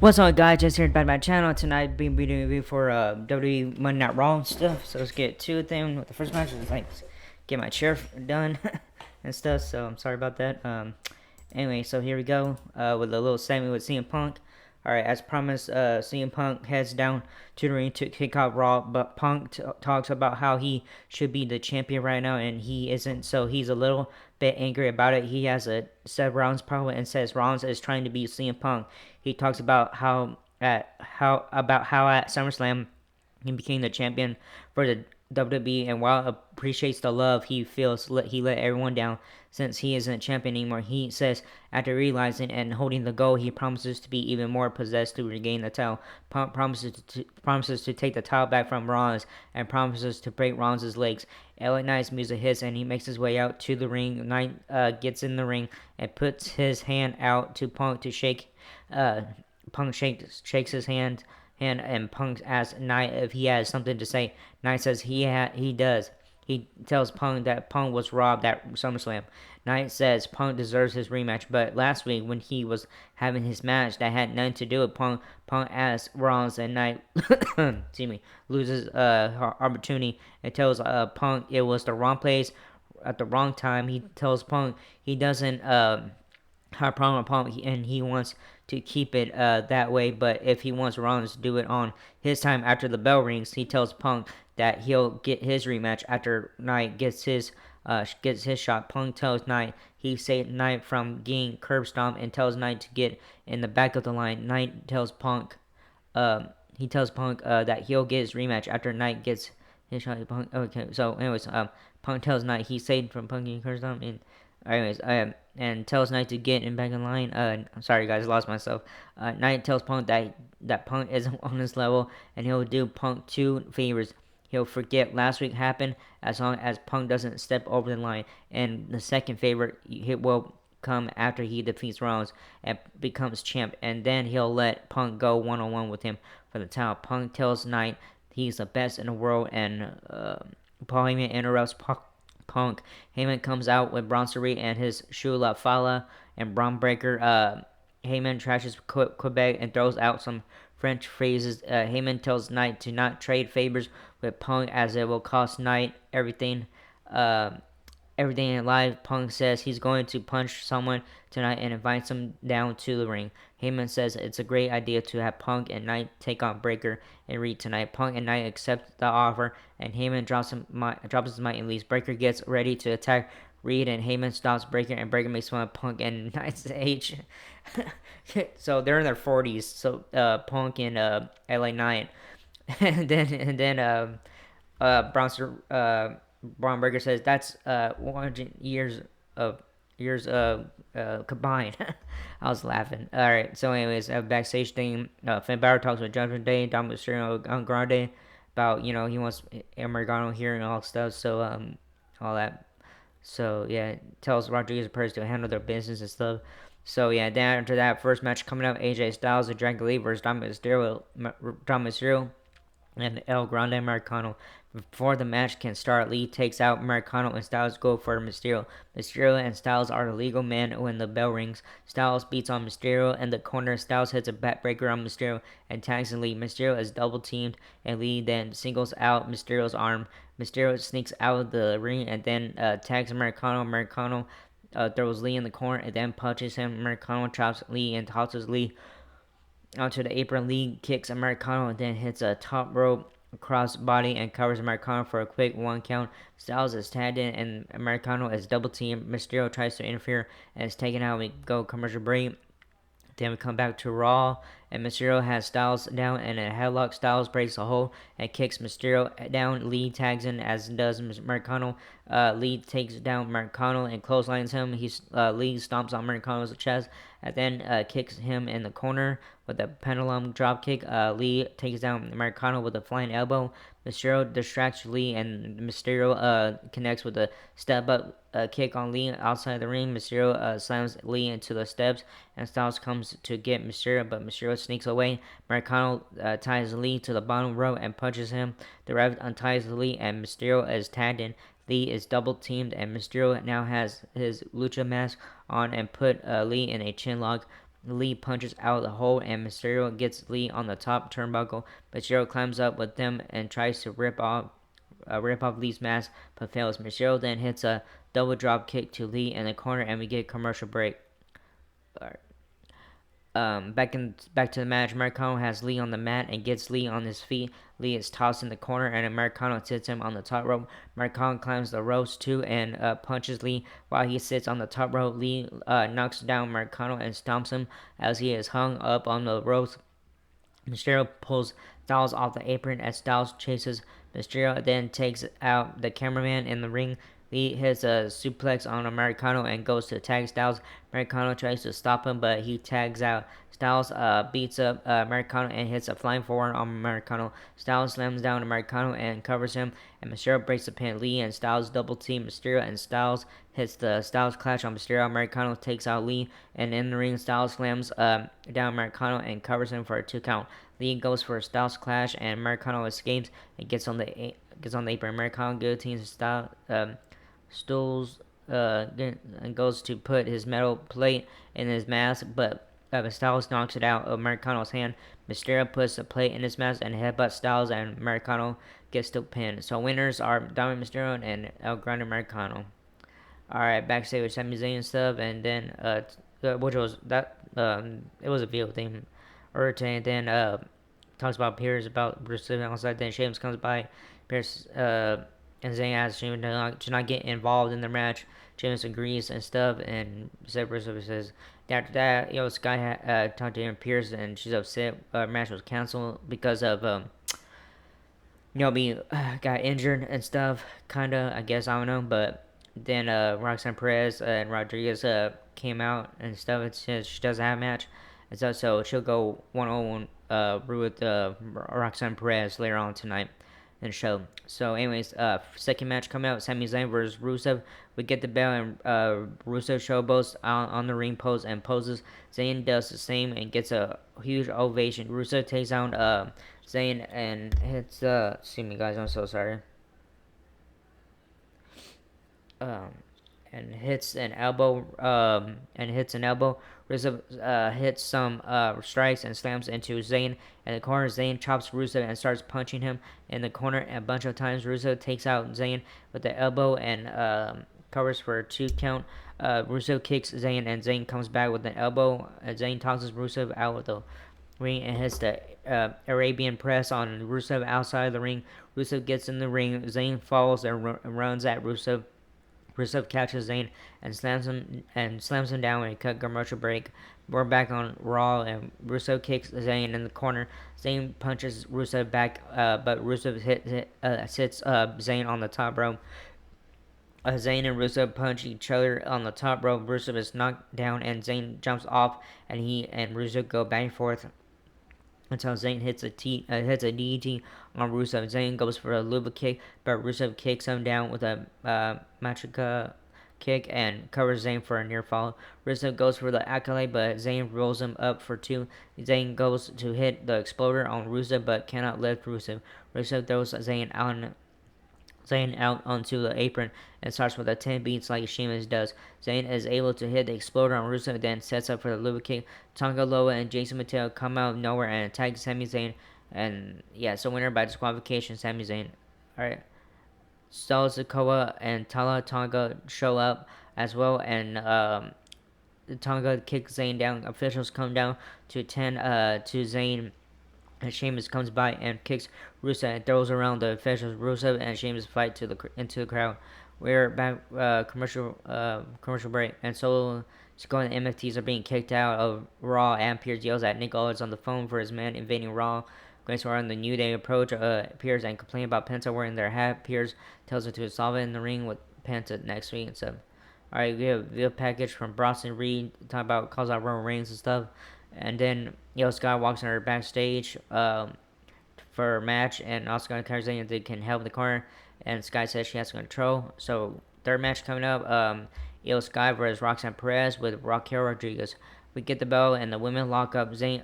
What's up, guys? Just here at my channel. Tonight, being doing a review for WWE Monday Night Raw and stuff. So let's get to them. The first match is like get my chair done and stuff. So I'm sorry about that. Anyway, so here we go with a little segment with CM Punk. All right, as promised, CM Punk heads down to the ring to kick off Raw, but Punk talks about how he should be the champion right now, and he isn't. So he's a little bit angry about it. He has a Seth Rollins problem and says Rollins is trying to beat CM Punk. He talks about how at SummerSlam he became the champion for the WWE, and while appreciates the love he feels, he let everyone down since he isn't a champion anymore. He says after realizing and holding the goal, he promises to be even more possessed to regain the title. Punk promises to take the title back from Rollins and promises to break Rollins' legs. LA Knight's music hits and he makes his way out to the ring. Knight gets in the ring and puts his hand out to Punk to shake. Punk shakes his hand and Punk asks Knight if he has something to say. Knight says he does. He tells Punk that Punk was robbed at SummerSlam. Knight says Punk deserves his rematch, but last week when he was having his match that had nothing to do with Punk, Punk asks Rollins and Knight excuse me, loses opportunity and tells Punk it was the wrong place at the wrong time. He tells Punk he doesn't have a problem with Punk and he wants to keep it that way, but if he wants Rollins to do it on his time after the bell rings, he tells Punk that he'll get his rematch after Knight gets his shot. Punk tells Knight he saved Knight from getting curb stomped and tells Knight to get in the back of the line. Knight tells Punk that he'll get his rematch after Knight gets his shot. Punk. Okay, so anyways, Punk tells Knight he's saved from Punk getting curb stomped and tells Knight to get in back in line. Sorry guys, lost myself. Knight tells Punk that Punk isn't on his level, and he'll do Punk two favors. He'll forget last week happened as long as Punk doesn't step over the line, and the second favor will come after he defeats Rollins and becomes champ, and then he'll let Punk go one-on-one with him for the title. Punk tells Knight he's the best in the world, and Paul Heyman interrupts Punk. Heyman comes out with Bronson Reed and his Shula Fala and Braun Breaker. Heyman trashes Quebec and throws out some French phrases. Heyman tells Knight to not trade favors with Punk as it will cost Knight everything. Everything in life. Punk says he's going to punch someone tonight and invites him down to the ring. Heyman says it's a great idea to have Punk and Knight take on Breaker and Reed tonight. Punk and Knight accept the offer, and Heyman drops his mic and leaves. Breaker gets ready to attack Reed, and Heyman stops Breaker, and Breaker makes fun of Punk and Knight's age. So they're in their 40s. So Punk and LA Knight, and then Bronson Braun Breaker says that's 100 years combined. I was laughing. All right. So, anyways, backstage thing. Finn Balor talks with Judgment Day, Dominic Mysterio, on Grande about he wants Americano here and all stuff. So all that. So yeah, tells Rodriguez and Perez to handle their business and stuff. So yeah, then after that first match coming up, AJ Styles and Dragon Lee versus Dominic Mysterio and El Grande Americano. Before the match can start, Lee takes out Americano and Styles go for Mysterio. Mysterio and Styles are the legal men when the bell rings. Styles beats on Mysterio in the corner. Styles hits a backbreaker on Mysterio and tags Lee. Mysterio is double teamed and Lee then singles out Mysterio's arm. Mysterio sneaks out of the ring and then tags Americano. Americano throws Lee in the corner and then punches him. Americano chops Lee and tosses Lee onto the apron. Lee kicks Americano and then hits a top rope cross body and covers Americano for a quick one count. Styles is tagged in and Americano is double teamed. Mysterio tries to interfere and is taken out. We go commercial break. Then we come back to Raw, and Mysterio has Styles down, and a headlock. Styles breaks a hole and kicks Mysterio down. Lee tags in, as does Americano. Lee takes down Americano and clotheslines him. Lee stomps on Americano's chest, and then kicks him in the corner with a pendulum dropkick. Lee takes down Americano with a flying elbow. Mysterio distracts Lee, and Mysterio connects with a step-up kick on Lee outside the ring. Mysterio slams Lee into the steps, and Styles comes to get Mysterio, but Mysterio sneaks away. Americano ties Lee to the bottom row and punches him. The ref unties Lee, and Mysterio is tagged in. Lee is double teamed, and Mysterio now has his lucha mask on and put Lee in a chin lock. Lee punches out the hole and Mysterio gets Lee on the top turnbuckle. Mysterio climbs up with them and tries to rip off Lee's mask, but fails. Mysterio then hits a double drop kick to Lee in the corner, and we get a commercial break. Alright. Back to the match. Americano has Lee on the mat and gets Lee on his feet. Lee is tossed in the corner, and Americano sits him on the top rope. Americano climbs the ropes too and punches Lee while he sits on the top rope. Lee knocks down Americano and stomps him as he is hung up on the ropes. Mysterio pulls Styles off the apron as Styles chases. Mysterio then takes out the cameraman in the ring. Lee hits a suplex on Americano and goes to tag Styles. Americano tries to stop him, but he tags out. Styles beats up Americano and hits a flying forward on Americano. Styles slams down Americano and covers him, and Mysterio breaks the pin. Lee and Styles double team Mysterio, and Styles hits the Styles Clash on Mysterio. Americano takes out Lee, and in the ring, Styles slams down Americano and covers him for a 2 count. Lee goes for a Styles Clash, and Americano escapes and gets on the apron. Americano guillotines Styles. Stools and goes to put his metal plate in his mask, but Styles knocks it out of Americano's hand. Mysterio puts the plate in his mask and headbutts Styles, and Americano gets the pin. So winners are Dominic Mysterio and El Grande Americano. Alright, backstage with Sami Zayn and stuff, and then which was that it was a video thing. And then talks about Pierce about Bruce living outside. Then Sheamus comes by. Pierce and Zayn asks Sheamus to not get involved in the match. Sheamus agrees and stuff, and Bruce says after that, Sky talked to him Pierce, and she's upset. Match was canceled because of being got injured and stuff. Kinda, I guess, I don't know, but then Roxanne Perez and Rodriguez came out and stuff. It says she doesn't have a match, and so she'll go 1-on-1 with Roxanne Perez later on tonight in the show. So, anyways, second match coming out: Sami Zayn versus Rusev. We get the bell, and Rusev showboats on the ring post and poses. Zayn does the same and gets a huge ovation. Rusev takes down Zayn and hits. Excuse me, guys. I'm so sorry. Um, and hits an elbow. Rusev hits some strikes and slams into Zayn in the corner. Zayn chops Rusev and starts punching him in the corner a bunch of times. Rusev takes out Zayn with the elbow and covers for a 2 count. Rusev kicks Zayn and Zayn comes back with an elbow. Zayn tosses Rusev out with the ring and hits the Arabian press on Rusev outside the ring. Rusev gets in the ring. Zayn falls and runs at Rusev. Rusev catches Zayn and slams him down when he cut commercial break. We're back on Raw, and Rusev kicks Zayn in the corner. Zayn punches Rusev back, but Rusev sits Zayn on the top rope. Zayn and Rusev punch each other on the top rope. Rusev is knocked down, and Zayn jumps off, and he and Rusev go back and forth until Zayn hits a DDT on Rusev. Zayn goes for a Luba kick, but Rusev kicks him down with a Matrika kick and covers Zayn for a near fall. Rusev goes for the accolade, but Zayn rolls him up for 2. Zayn goes to hit the exploder on Rusev, but cannot lift Rusev. Rusev throws Zayn out onto the apron and starts with a 10 beats like Sheamus does. Zayn is able to hit the exploder on Rusev, then sets up for the Luba kick. Tonga Loa and Jason Mateo come out of nowhere and attack Sami Zayn. And yeah, so winner by disqualification, Sami Zayn. Alright. Solo Sikoa and Tala Tonga show up as well, and Tonga kicks Zayn down. Officials come down to attend to Zayn. And Sheamus comes by and kicks Rusev and throws around the officials. Rusev and Sheamus fight into the crowd. We're back commercial break, and Solo Sikoa and the MFTs are being kicked out of Raw. And Pierce yells at Nick Aldis on the phone for his man invading Raw. Grace on the New Day approach Pierce and complain about Penta wearing their hat. Pierce tells her to solve it in the ring with Penta next week and stuff. Alright, we have a video package from Bronson Reed talking about calls out Roman Reigns and stuff. And then Sky walks in her backstage for a match, and Oscar encourages that they can help the corner. And Sky says she has control. So third match coming up, Sky versus Roxanne Perez with Raquel Rodriguez. We get the bell, and the women lock up Sky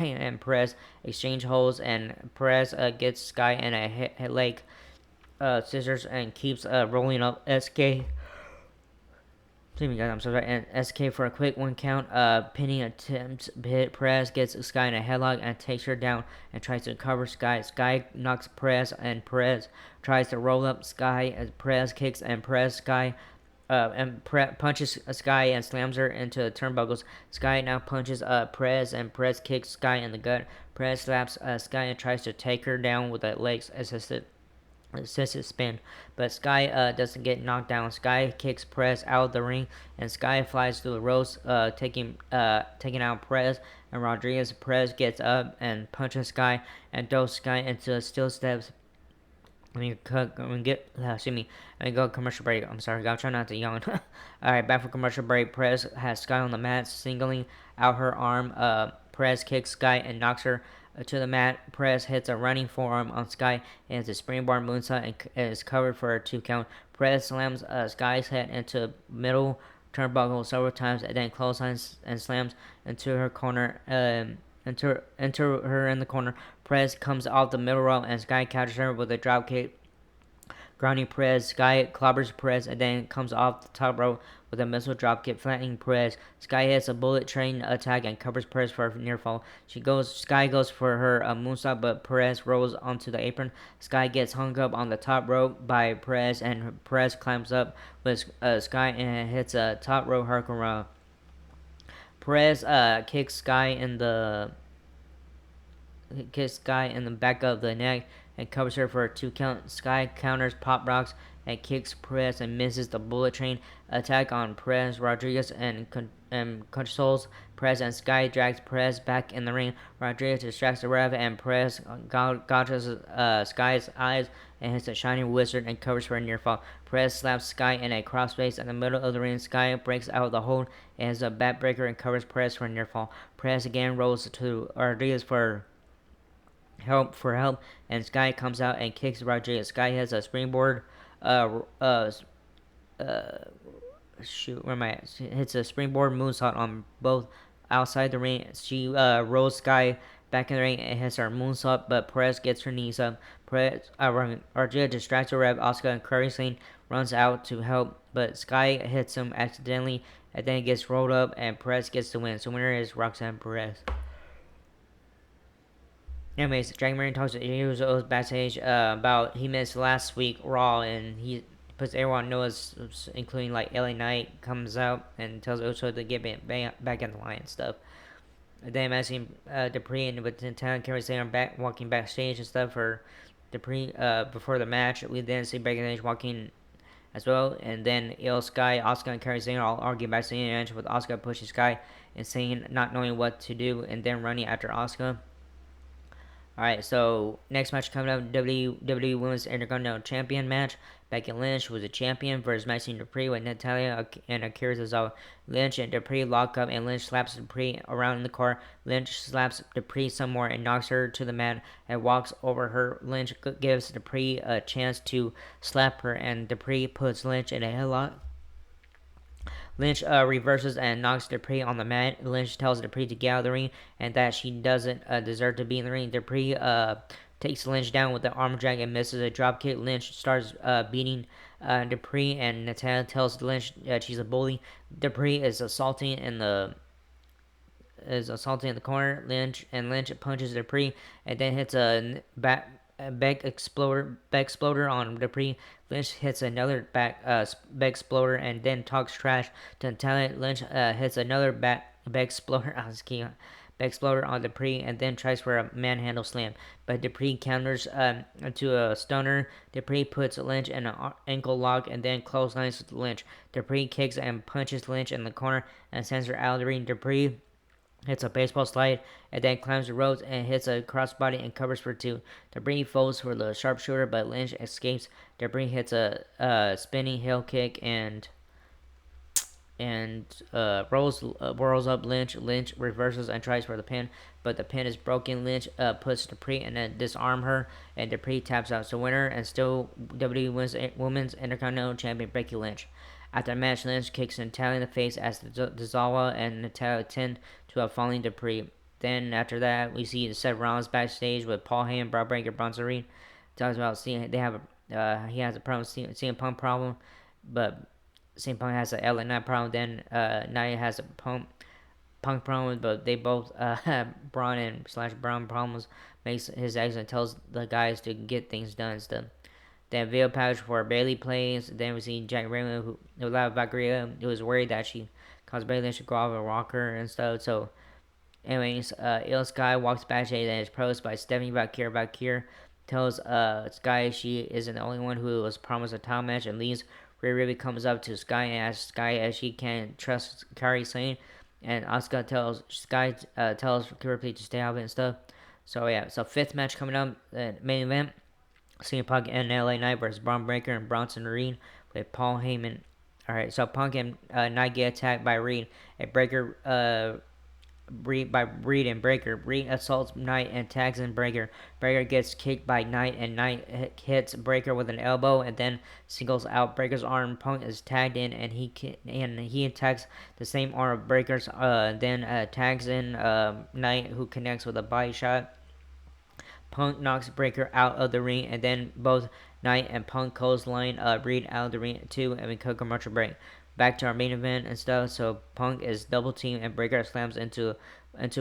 and Perez exchange holds, and Perez gets Sky in a leg scissors and keeps rolling up SK. Excuse me, guys. I'm so sorry. And SK for a quick 1 count. Pinning attempts hit Perez, gets Sky in a headlock and takes her down and tries to cover Sky. Sky knocks Perez and Perez tries to roll up Sky as Perez kicks and Perez Sky. Punches Sky and slams her into the turnbuckles. Sky now punches Perez and Perez kicks Sky in the gut. Perez slaps Sky and tries to take her down with a legs assisted spin, but Sky doesn't get knocked down. Sky kicks Perez out of the ring, and Sky flies through the ropes, taking out Perez and Rodriguez. Perez gets up and punches Sky and throws Sky into the steel steps. Excuse me. Let me go commercial break. I'm sorry, I'm trying not to yawn. Alright, back for commercial break. Perez has Sky on the mat, singling out her arm. Perez kicks Sky and knocks her to the mat. Perez hits a running forearm on Sky and hits a springboard moonsault and is covered for a 2 count. Perez slams Sky's head into middle turnbuckle several times and then clotheslines and slams into her corner. Enter her in the corner. Perez comes off the middle row and Sky catches her with a dropkick, grounding Perez. Sky clobbers Perez and then comes off the top rope with a missile dropkick, flattening Perez. Sky hits a bullet train attack and covers Perez for a near fall. Sky goes for her moonsault, but Perez rolls onto the apron. Sky gets hung up on the top rope by Perez, and Perez climbs up with Sky and hits a top rope hurricane. Perez kicks Sky in the back of the neck and covers her for a 2 count. Sky counters pop rocks and kicks Perez and misses the bullet train attack on Perez. Rodriguez controls Perez, and Sky drags Perez back in the ring. Rodriguez distracts the ref and Perez gouges Sky's eyes and hits a shining wizard and covers for a near fall. Perez slaps Sky in a crossface in the middle of the ring. Sky breaks out of the hold and has a backbreaker and covers Perez for a near fall. Perez again rolls to Rodriguez for help, and Sky comes out and kicks Rodriguez. Sky has a springboard. Shoot, where am I at? She hits a springboard moonsault on both outside the ring. She rolls Sky back in the ring and hits her moonsault, but Perez gets her knees up. Rodriguez distracts the ref. Asuka and Curry Sane runs out to help, but Sky hits him accidentally and then gets rolled up, and Perez gets the win. So winner is Roxanne Perez. Anyways, Dragon Marin talks to Usos backstage about he missed last week Raw, and he puts everyone knows, including like LA Knight, comes out and tells Uso to get back in the line and stuff. And then asking Dupree and with Natalia Kerry saying walking backstage and stuff for Dupree before the match. We then see backstage walking as well, and then Il Sky, Asuka, and Kerry Sane all argue backstage with Asuka pushing Sky and saying not knowing what to do, and then running after Asuka. Alright, so next match coming up, WWE Women's Intercontinental Champion match. Becky Lynch was a champion versus Maxine Dupree with Natalia and Akira Tozawa. Lynch and Dupree lock up, and Lynch slaps Dupree around in the car. Lynch slaps Dupree some more and knocks her to the mat and walks over her. Lynch gives Dupree a chance to slap her, and Dupree puts Lynch in a headlock. Lynch reverses and knocks Dupree on the mat. Lynch tells Dupree to get out of the ring and that she doesn't deserve to be in the ring. Dupree takes Lynch down with the arm drag and misses a dropkick. Lynch starts beating Dupree, and Natalia tells Lynch that she's a bully. Dupree is assaulting in the corner. Lynch punches Dupree and then hits a back exploder on Dupree. Lynch hits another back exploder and then talks trash to Natalia. Lynch hits another back exploder on Dupree and then tries for a manhandle slam, but Dupree counters to a stunner. Dupree puts Lynch in an ankle lock and then clotheslines Lynch. Dupree kicks and punches Lynch in the corner and sends her out of the ring. Dupree hits a baseball slide and then climbs the ropes and hits a crossbody and covers for 2. Dupree falls for the sharpshooter, but Lynch escapes. Dupree hits a spinning heel kick and rolls up Lynch. Lynch reverses and tries for the pin, but the pin is broken. Lynch puts Dupree and then disarm her, and Dupree taps out. So winner and still WWE Women's Intercontinental Champion Becky Lynch. After the match, Lynch kicks Natalia in the face as Tozawa and Natalia tend to a falling Dupree. Then after that, we see Seth Rollins backstage with Paul Heyman, Brock Breaker, Bronson Reed. Talks about he has a problem, CM Punk problem, but CM Punk has a LA Knight problem. Then Nia has a Punk problem, but they both have Braun and slash Braun problems. Makes his exit and tells the guys to get things done and stuff. Then video package for Bailey plays. Then we see Jack Raymond who allowed Valkyria, who was worried that she caused Bailey to go off a rocker and stuff. So, anyways, Il Sky walks backstage and is praised by Stephanie Valkyria. Valkyria tells Sky she isn't the only one who was promised a title match and leaves. Rhea Ripley comes up to Sky and asks Sky if she can trust Kairi Sane. And Asuka tells Sky tells Ripley to stay out of it and stuff. So yeah, so fifth match coming up, main event. CM Punk and LA Knight versus Braun Breaker and Bronson Reed with Paul Heyman. Alright, so Punk and Knight get attacked by Reed. A Breaker, Reed and Breaker. Reed assaults Knight and tags in Breaker. Breaker gets kicked by Knight and Knight hits Breaker with an elbow and then singles out Breaker's arm. Punk is tagged in and he attacks the same arm of Breaker's. Then tags in Knight, who connects with a body shot. Punk knocks Breaker out of the ring, and then both Knight and Punk clothesline Reed out of the ring too, and we cut commercial break. Back to our main event and stuff. So Punk is double teamed, and Breaker slams into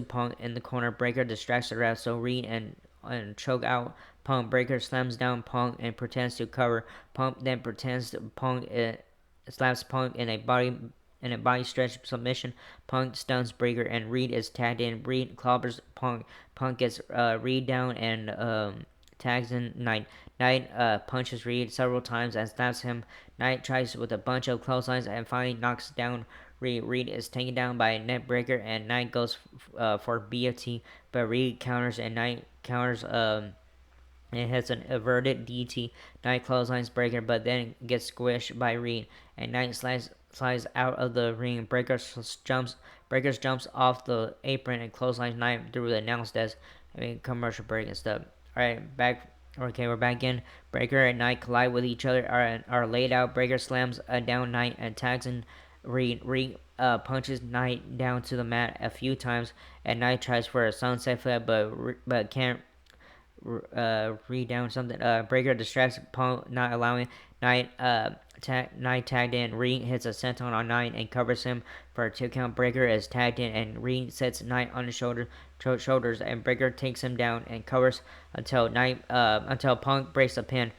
Punk in the corner. Breaker distracts the ref, so Reed and choke out Punk. Breaker slams down Punk and pretends to cover. Punk then pretends to slaps Punk in a body stretch submission. Punk stuns Breaker and Reed is tagged in. Reed clobbers Punk. Punk gets Reed down and tags in Knight. Knight punches Reed several times and slaps him. Knight tries with a bunch of clotheslines and finally knocks down Reed. Reed is taken down by a net breaker and Knight goes for BFT, but Reed counters and Knight counters. It has an averted DT. Knight clotheslines Breaker, but then gets squished by Reed, and Knight slides out of the ring. Breakers jumps off the apron and clotheslines Knight through the announce desk. I mean, commercial break and stuff. All right, back. Okay, we're back in. Breaker and Knight collide with each other. Are laid out. Breaker slams down Knight and tags in Reed. Reed punches Knight down to the mat a few times, and Knight tries for a sunset flip, but can't read down something. Breaker distracts Punk, not allowing Knight. Knight tagged in. Reed hits a senton on Knight and covers him for a 2 count. Breaker is tagged in and Reed sets Knight on his shoulders, and Breaker takes him down and covers until Punk breaks a pin.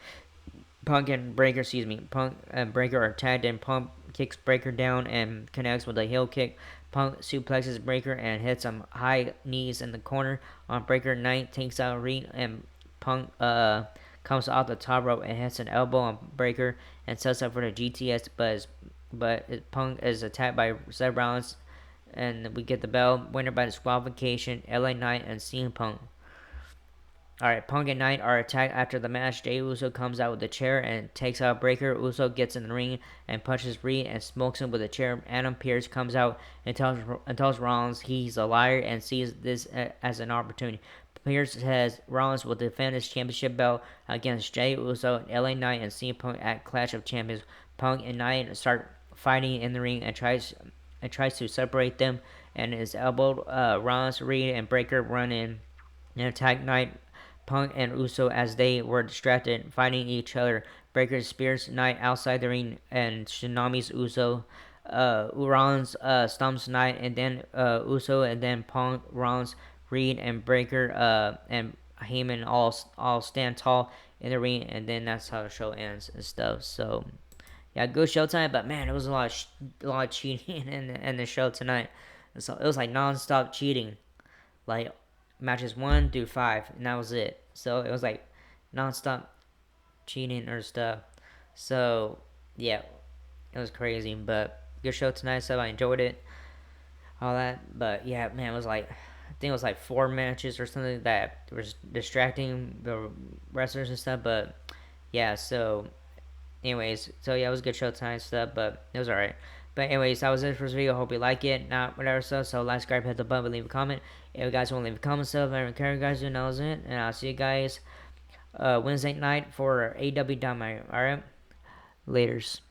Punk and Breaker are tagged in. Punk kicks Breaker down and connects with a heel kick. Punk suplexes Breaker and hits some high knees in the corner on Breaker. Knight takes out Reed and Punk comes off the top rope and hits an elbow on Breaker and sets up for the GTS, but Punk is attacked by Seth Rollins, and we get the bell. Winner by disqualification, LA Knight and CM Punk. Alright, Punk and Knight are attacked after the match. Jey Uso comes out with a chair and takes out Breaker. Uso gets in the ring and punches Reed and smokes him with a chair. Adam Pearce comes out and tells Rollins he's a liar and sees this as an opportunity. Pearce says Rollins will defend his championship belt against Jey Uso, LA Knight, and CM Punk at Clash of Champions. Punk and Knight start fighting in the ring and tries to separate them, and is elbowed. Rollins, Reed, and Breaker run in and attack Knight, Punk, and Uso as they were distracted, fighting each other. Breaker spears Knight outside the ring and tsunamis Uso. Rollins stumps Knight, and then Uso, and then Punk, Rollins, Reed, and Breaker and Heyman all stand tall in the ring, and then that's how the show ends and stuff. So yeah, good show tonight, but man, it was a lot of cheating in the show tonight. So it was like non-stop cheating, like matches 1 through 5, and that was it. So it was like non-stop cheating or stuff. So yeah, it was crazy, but good show tonight. So I enjoyed it, all that. But yeah, man, it was like, I think it was like 4 matches or something that was distracting the wrestlers and stuff. But yeah, so anyways, so yeah, it was a good show tonight and stuff, but it was alright. But anyways, that was it for this video. Hope you like it. Not whatever stuff. So like, subscribe, hit the button, leave a comment. If you guys want to leave a comment stuff, I don't care, you guys do. That was it. And I'll see you guys Wednesday night for AW Dynamite. Alright? Laters.